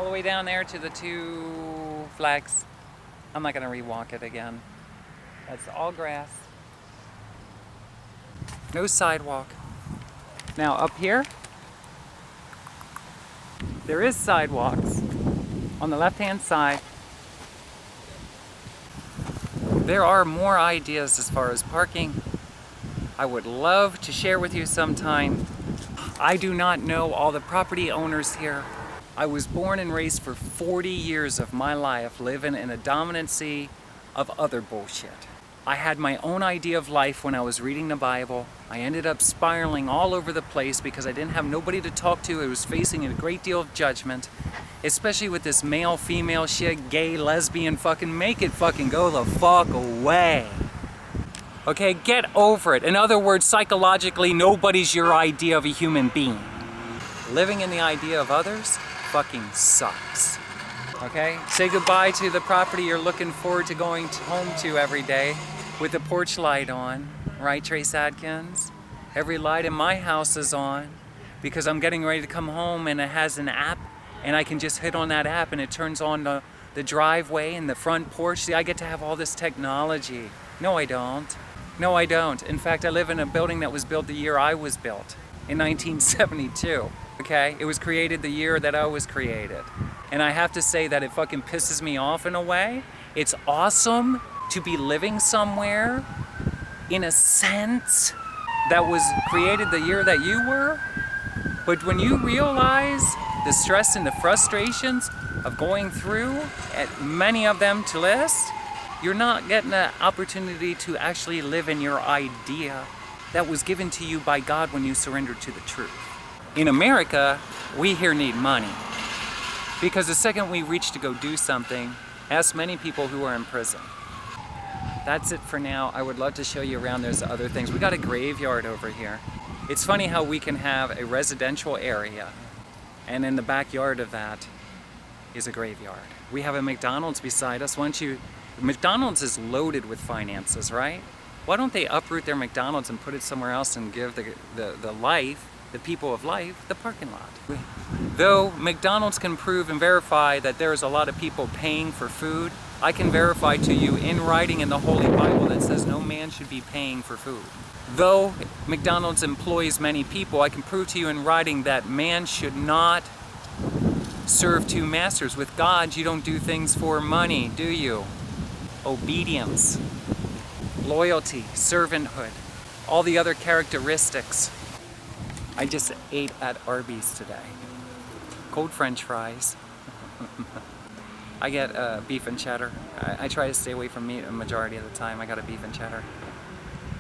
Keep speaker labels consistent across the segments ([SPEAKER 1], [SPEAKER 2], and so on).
[SPEAKER 1] all the way down there to the 2 flags. I'm not gonna rewalk it again. That's all grass. No sidewalk. Now up here, there is sidewalks on the left-hand side. There are more ideas as far as parking. I would love to share with you sometime. I do not know all the property owners here. I was born and raised for 40 years of my life living in a dominancy of other bullshit. I had my own idea of life when I was reading the Bible. I ended up spiraling all over the place because I didn't have nobody to talk to. I was facing a great deal of judgment, especially with this male-female shit, gay, lesbian, fucking make it fucking go the fuck away. Okay, get over it. In other words, psychologically, nobody's your idea of a human being. Living in the idea of others fucking sucks. Okay? Say goodbye to the property you're looking forward to going home to every day with the porch light on. Right, Trace Adkins? Every light in my house is on because I'm getting ready to come home and it has an app and I can just hit on that app and it turns on the driveway and the front porch. See, I get to have all this technology. No, I don't. No, I don't. In fact, I live in a building that was built the year I was built, in 1972, okay? It was created the year that I was created. And I have to say that it fucking pisses me off in a way. It's awesome to be living somewhere, in a sense, that was created the year that you were. But when you realize the stress and the frustrations of going through, at many of them to list, you're not getting the opportunity to actually live in your idea that was given to you by God when you surrendered to the truth. In America, we here need money. Because the second we reach to go do something, ask many people who are in prison. That's it for now. I would love to show you around. There's other things. We got a graveyard over here. It's funny how we can have a residential area, and in the backyard of that is a graveyard. We have a McDonald's beside us. McDonald's is loaded with finances, right? Why don't they uproot their McDonald's and put it somewhere else and give the people of life, the parking lot? Though McDonald's can prove and verify that there's a lot of people paying for food, I can verify to you in writing in the Holy Bible that says no man should be paying for food. Though McDonald's employs many people, I can prove to you in writing that man should not serve 2 masters. With God, you don't do things for money, do you? Obedience, loyalty, servanthood, all the other characteristics. I just ate at Arby's today. Cold French fries. I get beef and cheddar. I try to stay away from meat a majority of the time. I got a beef and cheddar.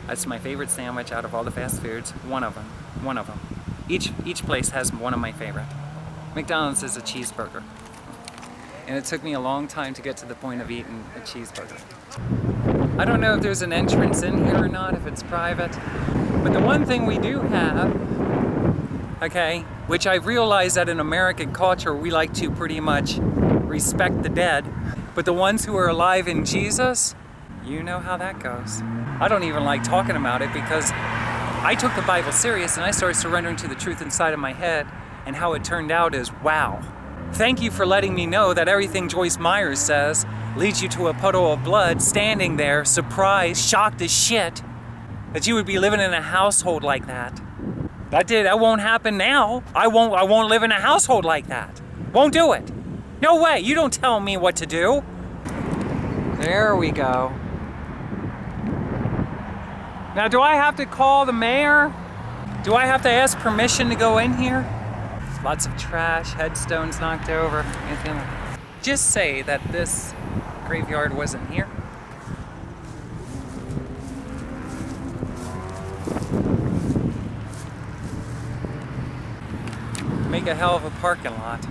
[SPEAKER 1] That's my favorite sandwich out of all the fast foods. One of them. Each place has one of my favorite. McDonald's is a cheeseburger. And it took me a long time to get to the point of eating a cheeseburger. I don't know if there's an entrance in here or not, if it's private. But the one thing we do have, okay, which I realize that in American culture we like to pretty much respect the dead, but the ones who are alive in Jesus, you know how that goes. I don't even like talking about it because I took the Bible serious and I started surrendering to the truth inside of my head, and how it turned out is, wow. Thank you for letting me know that everything Joyce Myers says leads you to a puddle of blood, standing there, surprised, shocked as shit, that you would be living in a household like that. That won't happen now. I won't live in a household like that. Won't do it. No way, you don't tell me what to do. There we go. Now, do I have to call the mayor? Do I have to ask permission to go in here? Lots of trash, headstones knocked over. Just say that this graveyard wasn't here. Make a hell of a parking lot.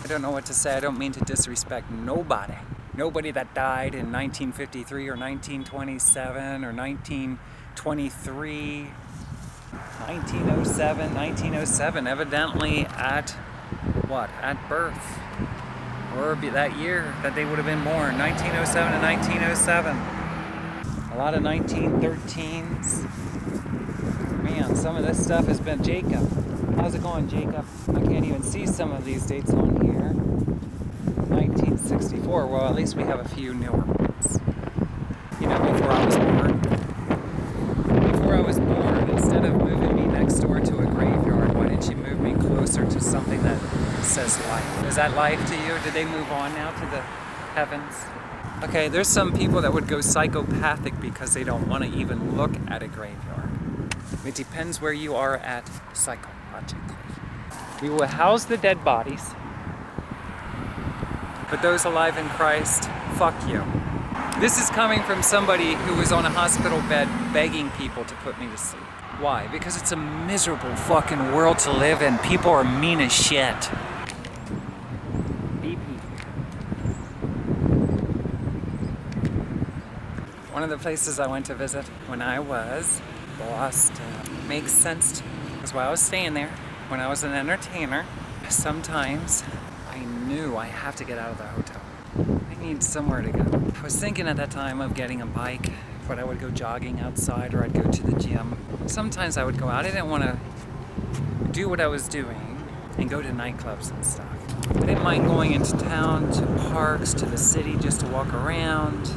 [SPEAKER 1] I don't know what to say. I don't mean to disrespect nobody. Nobody that died in 1953 or 1927 or 1923. 1907, evidently at birth, or that year that they would have been born, 1907 and 1907. A lot of 1913s. Man, some of this stuff has been, Jacob. How's it going, Jacob? I can't even see some of these dates on here. before, well, at least we have a few newer ones. You know, before I was born, instead of moving me next door to a graveyard, why didn't you move me closer to something that says life? Is that life to you? Did they move on now to the heavens? Okay, there's some people that would go psychopathic because they don't want to even look at a graveyard. It depends where you are at psychologically. We will house the dead bodies, but those alive in Christ, fuck you. This is coming from somebody who was on a hospital bed begging people to put me to sleep. Why? Because it's a miserable fucking world to live in. People are mean as shit. BP. One of the places I went to visit when I was Boston. Makes sense. That's why I was staying there. When I was an entertainer, sometimes I knew I have to get out of the hotel. I need somewhere to go. I was thinking at that time of getting a bike, but I would go jogging outside or I'd go to the gym. Sometimes I would go out. I didn't want to do what I was doing and go to nightclubs and stuff. I didn't mind going into town, to parks, to the city just to walk around,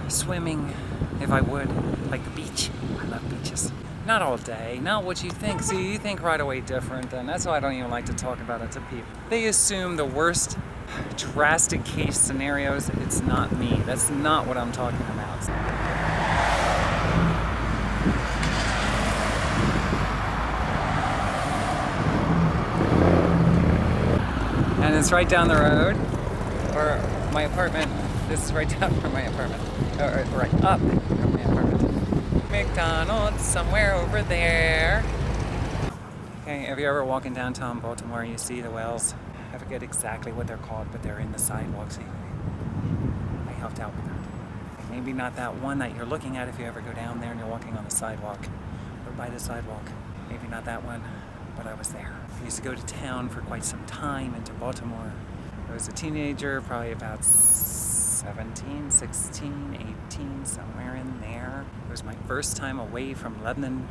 [SPEAKER 1] swimming if I would, like the beach. I love beaches. Not all day, not what you think. See, you think right away different, and that's why I don't even like to talk about it to people. They assume the worst drastic case scenarios. It's not me. That's not what I'm talking about. And it's right down the road, or my apartment. This is right down from my apartment, or right up from my apartment. McDonald's somewhere over there. Okay, if you're ever walking downtown Baltimore and you see the wells, I forget exactly what they're called, but they're in the sidewalks. I helped out with that. Maybe not that one that you're looking at if you ever go down there and you're walking on the sidewalk, or by the sidewalk. Maybe not that one, but I was there. I used to go to town for quite some time, into Baltimore. I was a teenager, probably about 17, 16, 18, somewhere in there. It was my first time away from Lebanon.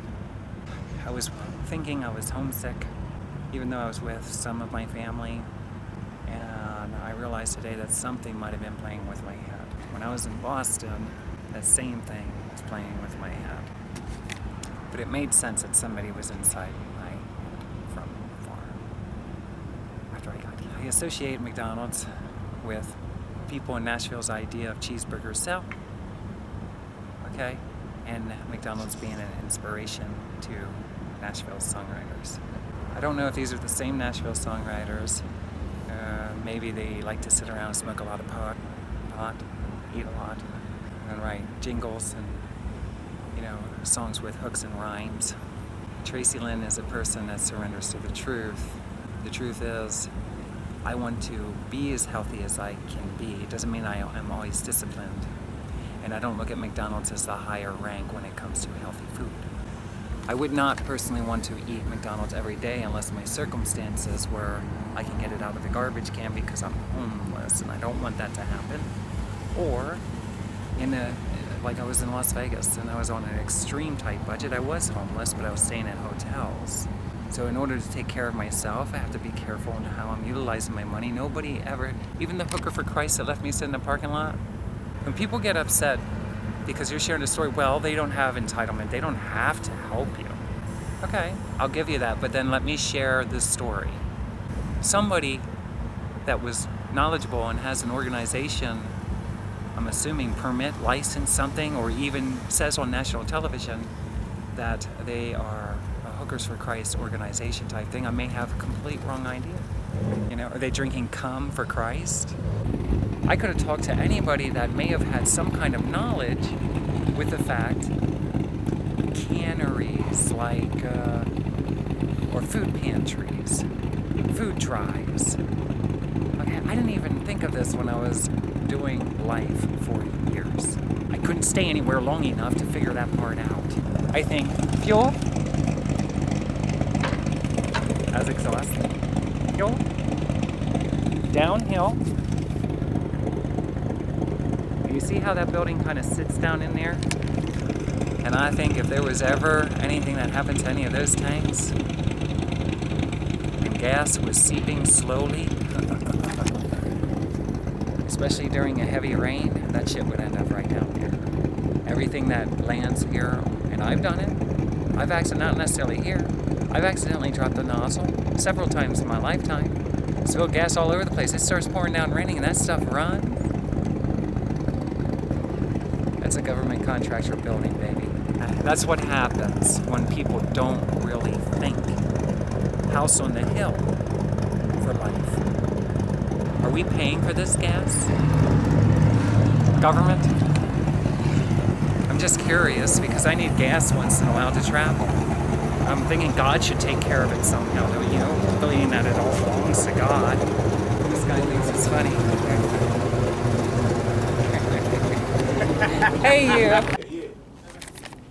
[SPEAKER 1] I was thinking I was homesick, even though I was with some of my family. And I realized today that something might have been playing with my head. When I was in Boston, that same thing was playing with my head. But it made sense that somebody was inside my head from afar. After I got here, I associate McDonald's with people in Nashville's idea of cheeseburgers sell, okay? And McDonald's being an inspiration to Nashville's songwriters. I don't know if these are the same Nashville songwriters. Maybe they like to sit around and smoke a lot of pot, eat a lot, and write jingles and, you know, songs with hooks and rhymes. Tracilyn is a person that surrenders to the truth. The truth is, I want to be as healthy as I can be. It doesn't mean I'm always disciplined. And I don't look at McDonald's as the higher rank when it comes to healthy food. I would not personally want to eat McDonald's every day unless my circumstances where I can get it out of the garbage can because I'm homeless and I don't want that to happen. Or like I was in Las Vegas and I was on an extreme tight budget. I was homeless, but I was staying at hotels. So in order to take care of myself, I have to be careful in how I'm utilizing my money. Nobody ever, even the hooker for Christ that left me sit in the parking lot, when people get upset because you're sharing a story, well, they don't have entitlement. They don't have to help you. Okay, I'll give you that, but then let me share this story. Somebody that was knowledgeable and has an organization, I'm assuming permit, license, something, or even says on national television that they are a Hookers for Christ organization type thing. I may have a complete wrong idea. You know, are they drinking cum for Christ? I could have talked to anybody that may have had some kind of knowledge with the fact canneries like, or food pantries, food drives. Okay, I didn't even think of this when I was doing life for years. I couldn't stay anywhere long enough to figure that part out. I think fuel as exhaust, fuel, downhill. You see how that building kind of sits down in there? And I think if there was ever anything that happened to any of those tanks, and gas was seeping slowly, this especially during a heavy rain, that shit would end up right down here. Everything that lands here, and I've done it, I've accidentally, not necessarily here, I've accidentally dropped the nozzle several times in my lifetime. Spilled gas all over the place. It starts pouring down raining and that stuff run. That's a government contractor building, baby. That's what happens when people don't really think. House on the hill for life. Are we paying for this gas? Government? I'm just curious because I need gas once in a while to travel. I'm thinking God should take care of it somehow, don't you? Believing that it all belongs to God. This guy thinks it's funny. Hey, you!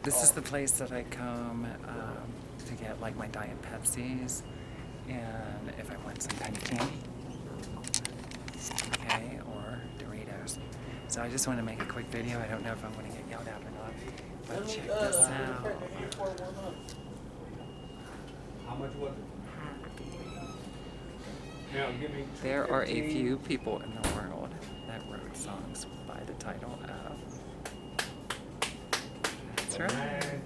[SPEAKER 1] This is the place that I come to get like my Diet Pepsis and if I want some kind of candy. Okay, or Doritos. So I just want to make a quick video. I don't know if I'm going to get yelled at or not, but check this out.
[SPEAKER 2] How much was it? Now, give me
[SPEAKER 1] There are a few people in the world that wrote songs by the title of. That's right.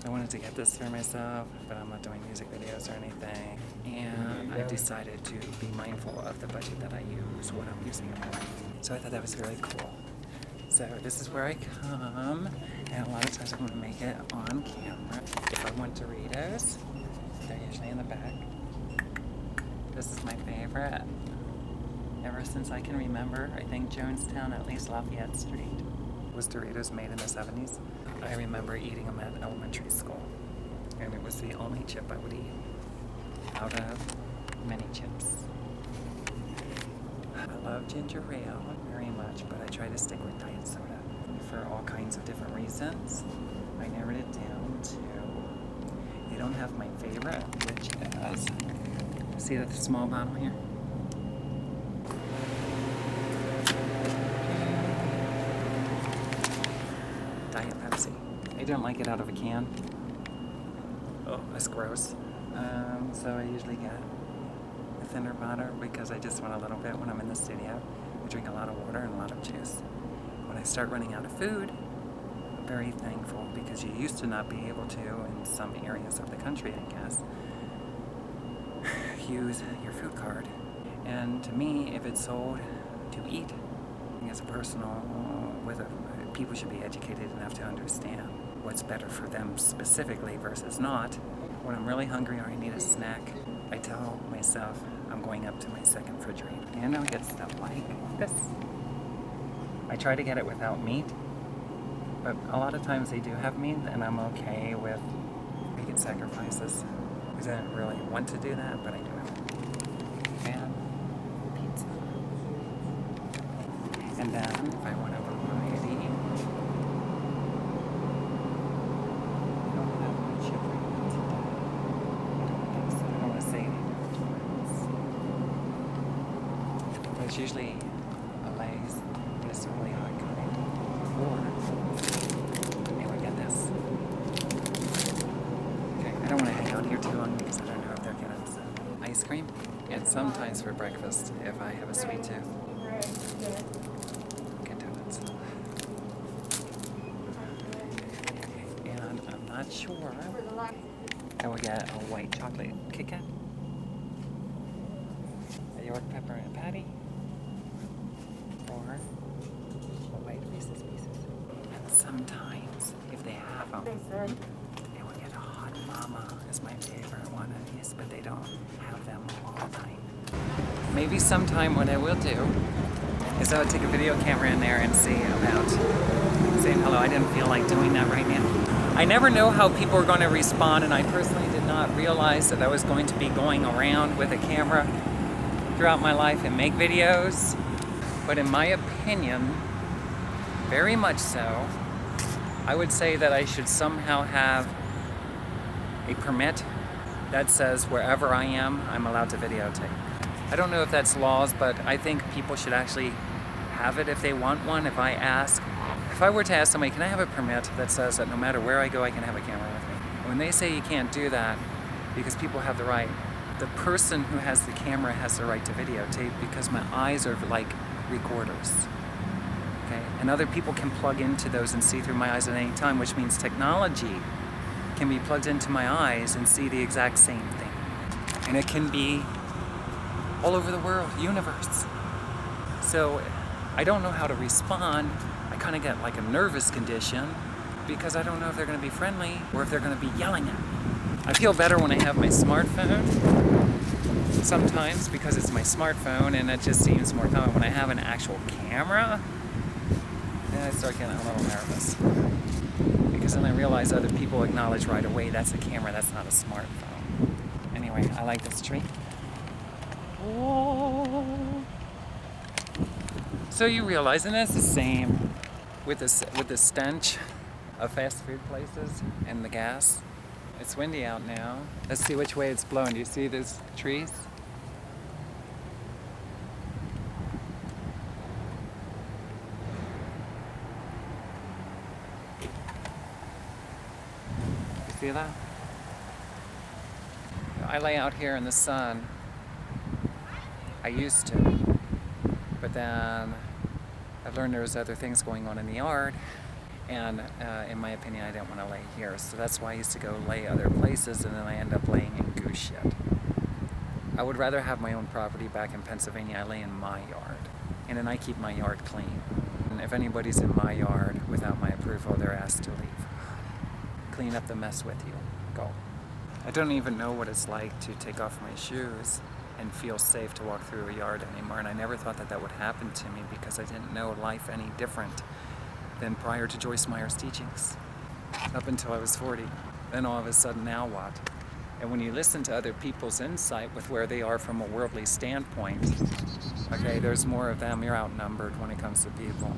[SPEAKER 1] I wanted to get this for myself, but I'm not doing music videos or anything. And I decided to be mindful of the budget that I use when I'm using it. So I thought that was really cool. So this is where I come, and a lot of times I'm going to make it on camera. If I want Doritos, they're usually in the back. This is my favorite. Ever since I can remember, I think Jonestown, at least Lafayette Street, was Doritos made in the 70s. I remember eating them at elementary school, and it was the only chip I would eat out of many chips. I love ginger ale very much, but I try to stick with diet soda for all kinds of different reasons. I narrowed it down to, they don't have my favorite, which is, see that small bottle here? Diet Pepsi. I don't like it out of a can. Oh, that's gross. So I usually get a thinner bottle because I just want a little bit when I'm in the studio. I drink a lot of water and a lot of juice. When I start running out of food, I'm very thankful because you used to not be able to, in some areas of the country, I guess, use your food card. And to me, if it's sold to eat, I think it's a personal, whether people should be educated enough to understand what's better for them specifically versus not. When I'm really hungry or I need a snack, I tell myself I'm going up to my second refrigerator. And I'll get stuff like this. I try to get it without meat, but a lot of times they do have meat and I'm okay with making sacrifices. Because I don't really want to do that, but I do it. And pizza. And then if I want a variety, it's usually a Lay's, but it's a really hot kind. Or they would get this. Okay, I don't want to hang out here too long because I don't know if they're getting some ice cream. And sometimes for breakfast, if I have a sweet tooth, get donuts. And I'm not sure. I will get a white chocolate Kit Kat, a York pepper and patty, or a white Reese's Pieces. And sometimes, if they have them, they will get a Hot Mama is my favorite one of these, but they don't have them all the time. Maybe sometime what I will do is I would take a video camera in there and see about saying hello. I didn't feel like doing that right now. I never know how people are going to respond, and I personally did not realize that I was going to be going around with a camera throughout my life and make videos. But in my opinion, very much so, I would say that I should somehow have a permit that says wherever I am, I'm allowed to videotape. I don't know if that's laws, but I think people should actually have it if they want one. If I were to ask somebody, can I have a permit that says that no matter where I go, I can have a camera with me? When they say you can't do that because people have the right The person who has the camera has the right to videotape because my eyes are like recorders. Okay? And other people can plug into those and see through my eyes at any time, which means technology can be plugged into my eyes and see the exact same thing. And it can be all over the world, universe. So I don't know how to respond. I kind of get like a nervous condition because I don't know if they're going to be friendly or if they're going to be yelling at me. I feel better when I have my smartphone sometimes because it's my smartphone and it just seems more common. When I have an actual camera, then I start getting a little nervous because then I realize other people acknowledge right away that's a camera, that's not a smartphone. Anyway, I like this tree. Whoa. So you realize, and that's the same with the stench of fast food places and the gas. It's windy out now. Let's see which way it's blowing. Do you see those trees? You see that? I lay out here in the sun. I used to. But then I've learned there was other things going on in the yard. And in my opinion, I didn't want to lay here. So that's why I used to go lay other places, and then I end up laying in goose shit. I would rather have my own property back in Pennsylvania. I lay in my yard. And then I keep my yard clean. And if anybody's in my yard without my approval, they're asked to leave. Clean up the mess with you. Go. I don't even know what it's like to take off my shoes and feel safe to walk through a yard anymore. And I never thought that that would happen to me because I didn't know life any different than prior to Joyce Meyer's teachings, up until I was 40. Then all of a sudden, now what? And when you listen to other people's insight with where they are from a worldly standpoint, okay, there's more of them. You're outnumbered when it comes to people.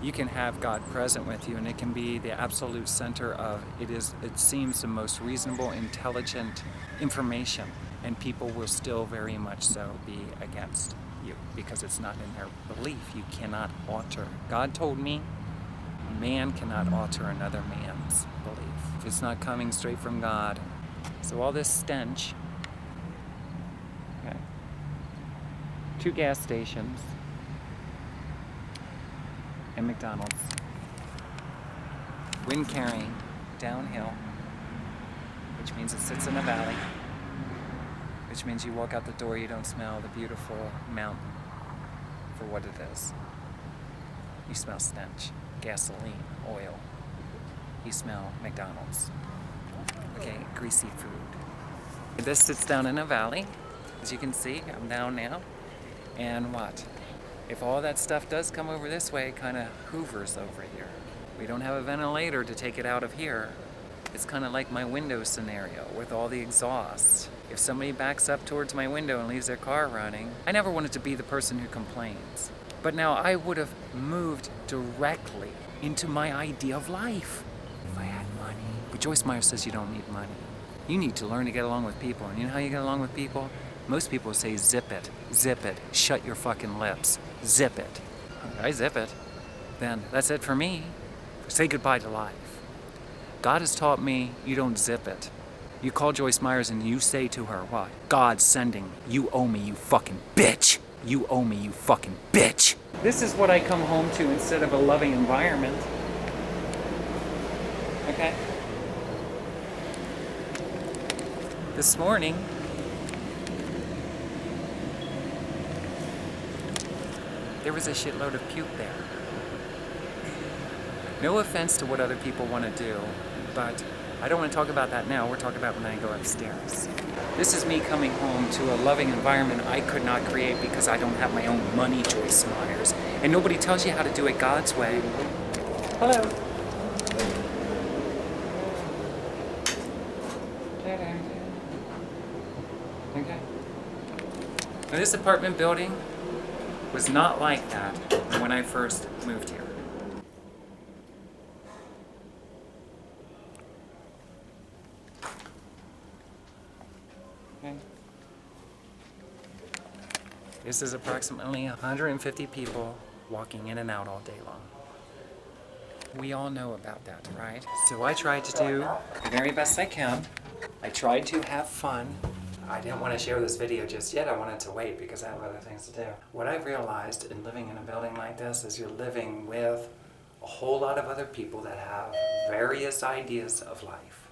[SPEAKER 1] You can have God present with you, and it can be the absolute center of it seems the most reasonable, intelligent information, and people will still very much so be against you because it's not in their belief. You cannot alter. God told me man cannot alter another man's belief if it's not coming straight from God. So all this stench, okay, 2 gas stations and McDonald's, wind carrying downhill, which means it sits in a valley, which means you walk out the door, you don't smell the beautiful mountain for what it is. You smell stench, gasoline, oil. You smell McDonald's. Okay, greasy food. This sits down in a valley. As you can see, I'm down now. And what? If all that stuff does come over this way, it kind of hoovers over here. We don't have a ventilator to take it out of here. It's kind of like my window scenario with all the exhaust. If somebody backs up towards my window and leaves their car running, I never wanted to be the person who complains. But now I would have moved directly into my idea of life if I had money. But Joyce Meyer says you don't need money. You need to learn to get along with people. And you know how you get along with people? Most people say zip it, shut your fucking lips, zip it. I zip it. Then that's it for me. Say goodbye to life. God has taught me you don't zip it. You call Joyce Myers and you say to her, what? God's sending, you owe me, you fucking bitch. You owe me, you fucking bitch. This is what I come home to instead of a loving environment. Okay? This morning, there was a shitload of puke there. No offense to what other people want to do, but I don't want to talk about that now. We're talking about when I go upstairs. This is me coming home to a loving environment I could not create because I don't have my own money, Joyce Myers. And nobody tells you how to do it God's way. Hello. Okay. Now, this apartment building was not like that when I first moved here. Okay. This is approximately 150 people walking in and out all day long. We all know about that, right? So I tried to do the very best I can. I tried to have fun. I didn't want to share this video just yet. I wanted to wait because I have other things to do. What I've realized in living in a building like this is you're living with a whole lot of other people that have various ideas of life.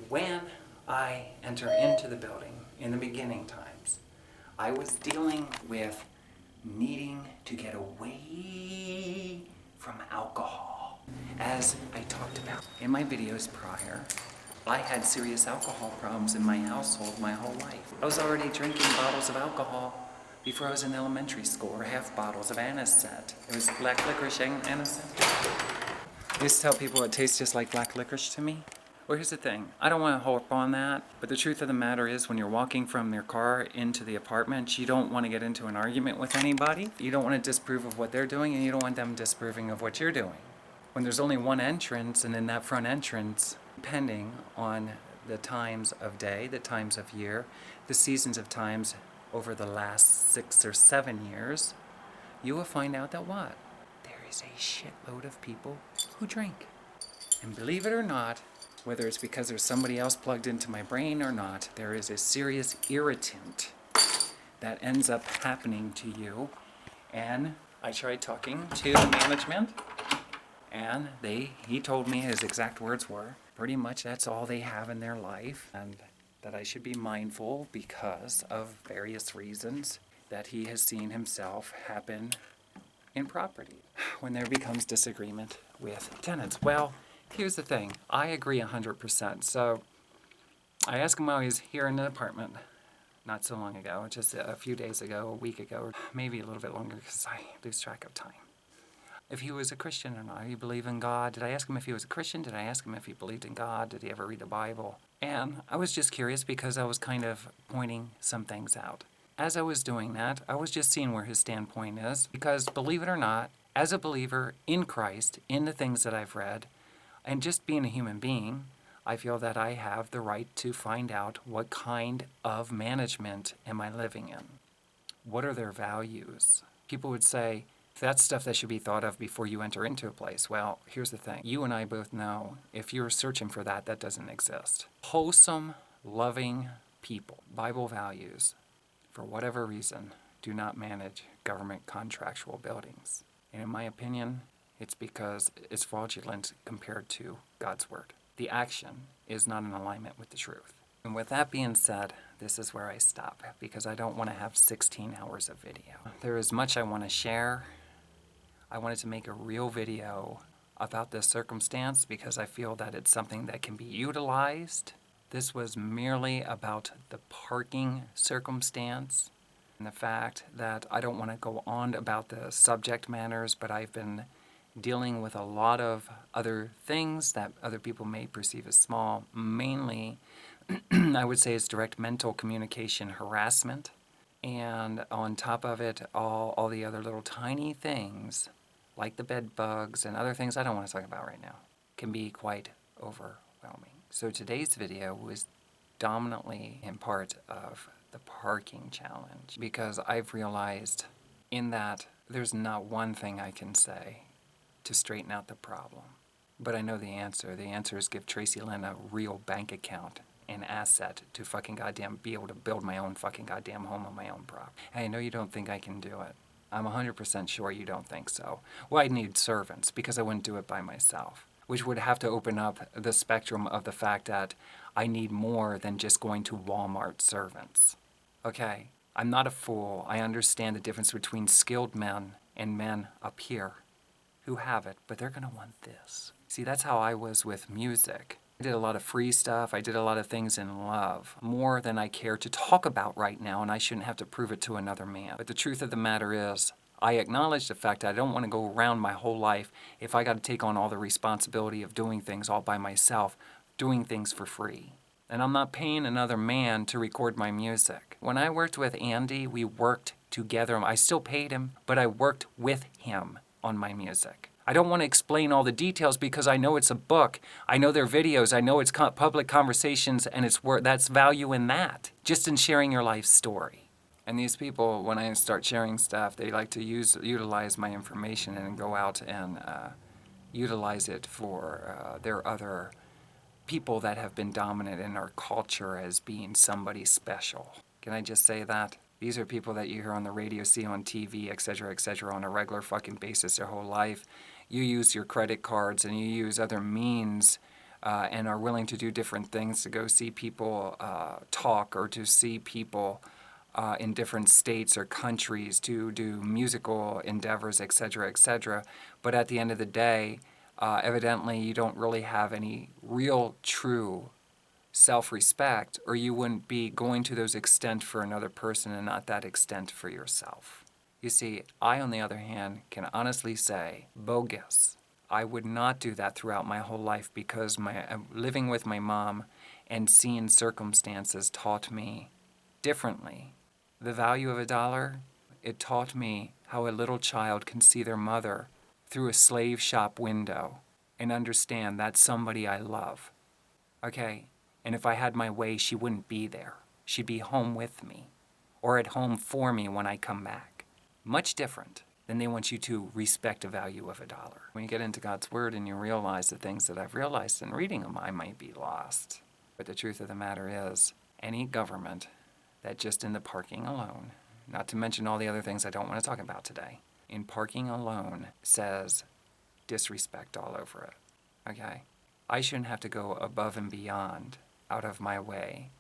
[SPEAKER 1] When I enter into the building in the beginning times, I was dealing with needing to get away from alcohol. As I talked about in my videos prior, I had serious alcohol problems in my household my whole life. I was already drinking bottles of alcohol before I was in elementary school, or half bottles of anisette. It was black licorice and anisette. I used to tell people it tastes just like black licorice to me. Well, here's the thing. I don't want to harp on that, but the truth of the matter is when you're walking from your car into the apartment, you don't want to get into an argument with anybody. You don't want to disapprove of what they're doing, and you don't want them disapproving of what you're doing. When there's only one entrance, and in that front entrance, depending on the times of day, the times of year, the seasons of times over the last 6 or 7 years, you will find out that what? There is a shitload of people who drink. And believe it or not, whether it's because there's somebody else plugged into my brain or not, there is a serious irritant that ends up happening to you. And I tried talking to management, and he told me his exact words were, pretty much that's all they have in their life, and that I should be mindful because of various reasons that he has seen himself happen in property when there becomes disagreement with tenants. Well, here's the thing. I agree 100%. So I asked him while he was here in the apartment not so long ago, just a few days ago, a week ago, or maybe a little bit longer because I lose track of time, if he was a Christian or not. Did he believe in God? Did I ask him if he was a Christian? Did I ask him if he believed in God? Did he ever read the Bible? And I was just curious because I was kind of pointing some things out. As I was doing that, I was just seeing where his standpoint is because, believe it or not, as a believer in Christ, in the things that I've read, and just being a human being, I feel that I have the right to find out what kind of management am I living in. What are their values? People would say, that's stuff that should be thought of before you enter into a place. Well, here's the thing. You and I both know if you're searching for that, that doesn't exist. Wholesome, loving people, Bible values, for whatever reason, do not manage government contractual buildings. And in my opinion, it's because it's fraudulent compared to God's Word. The action is not in alignment with the truth. And with that being said, this is where I stop because I don't want to have 16 hours of video. There is much I want to share. I wanted to make a real video about this circumstance because I feel that it's something that can be utilized. This was merely about the parking circumstance and the fact that I don't want to go on about the subject matters, but I've been dealing with a lot of other things that other people may perceive as small. Mainly, I would say it's direct mental communication harassment. And on top of it, all the other little tiny things, like the bed bugs and other things I don't want to talk about right now, can be quite overwhelming. So today's video was dominantly in part of the parking challenge because I've realized in that there's not one thing I can say to straighten out the problem. But I know the answer. The answer is give Tracilyn a real bank account, an asset to fucking goddamn be able to build my own fucking goddamn home on my own prop. Hey, I know you don't think I can do it. I'm 100% sure you don't think so. Well, I'd need servants because I wouldn't do it by myself, which would have to open up the spectrum of the fact that I need more than just going to Walmart servants. Okay, I'm not a fool. I understand the difference between skilled men and men up here who have it, but they're going to want this. See, that's how I was with music. I did a lot of free stuff. I did a lot of things in love, more than I care to talk about right now, and I shouldn't have to prove it to another man. But the truth of the matter is, I acknowledge the fact that I don't want to go around my whole life if I got to take on all the responsibility of doing things all by myself, doing things for free. And I'm not paying another man to record my music. When I worked with Andy, we worked together. I still paid him, but I worked with him on my music. I don't want to explain all the details because I know it's a book. I know their videos. I know it's public conversations, and that's value in that, just in sharing your life story. And these people, when I start sharing stuff, they like to utilize my information and go out and utilize it for their other people that have been dominant in our culture as being somebody special. Can I just say that? These are people that you hear on the radio, see on TV, etc., on a regular fucking basis their whole life. You use your credit cards and you use other means and are willing to do different things to go see people talk, or to see people in different states or countries, to do musical endeavors, etc. But at the end of the day, evidently you don't really have any real, true self-respect, or you wouldn't be going to those extent for another person and not that extent for yourself. You see, I, on the other hand, can honestly say, bogus. I would not do that throughout my whole life, because living with my mom and seeing circumstances taught me differently. The value of $1, it taught me how a little child can see their mother through a slave shop window and understand that's somebody I love. Okay? And if I had my way, she wouldn't be there. She'd be home with me, or at home for me when I come back. Much different than they want you to respect the value of $1. When you get into God's Word and you realize the things that I've realized in reading them, I might be lost. But the truth of the matter is, any government that just in the parking alone, not to mention all the other things I don't want to talk about today, in parking alone says disrespect all over it. Okay? I shouldn't have to go above and beyond, out of my way,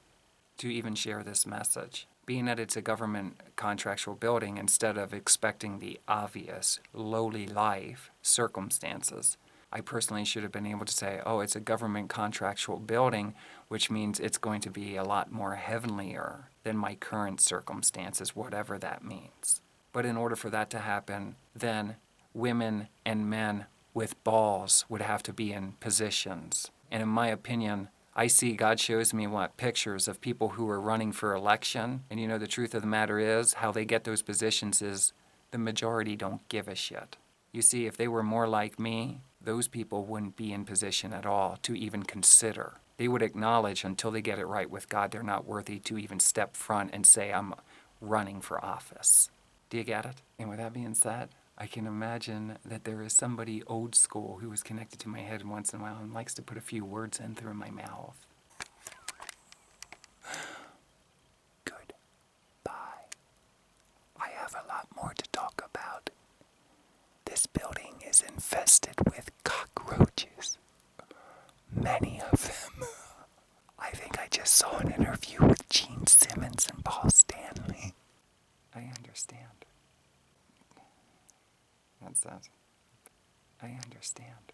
[SPEAKER 1] to even share this message. Being that it's a government contractual building, instead of expecting the obvious, lowly life circumstances, I personally should have been able to say, oh, it's a government contractual building, which means it's going to be a lot more heavenlier than my current circumstances, whatever that means. But in order for that to happen, then women and men with balls would have to be in positions. And in my opinion, I see, God shows me pictures of people who are running for election. And the truth of the matter is, how they get those positions is the majority don't give a shit. You see, if they were more like me, those people wouldn't be in position at all to even consider. They would acknowledge, until they get it right with God, they're not worthy to even step front and say, I'm running for office. Do you get it? And with that being said, I can imagine that there is somebody old school who is connected to my head once in a while and likes to put a few words in through my mouth. Goodbye. I have a lot more to talk about. This building is infested with cockroaches. Many of them. I think I just saw an interview with Gene Simmons and Paul Stanley. I understand. That's that. I understand.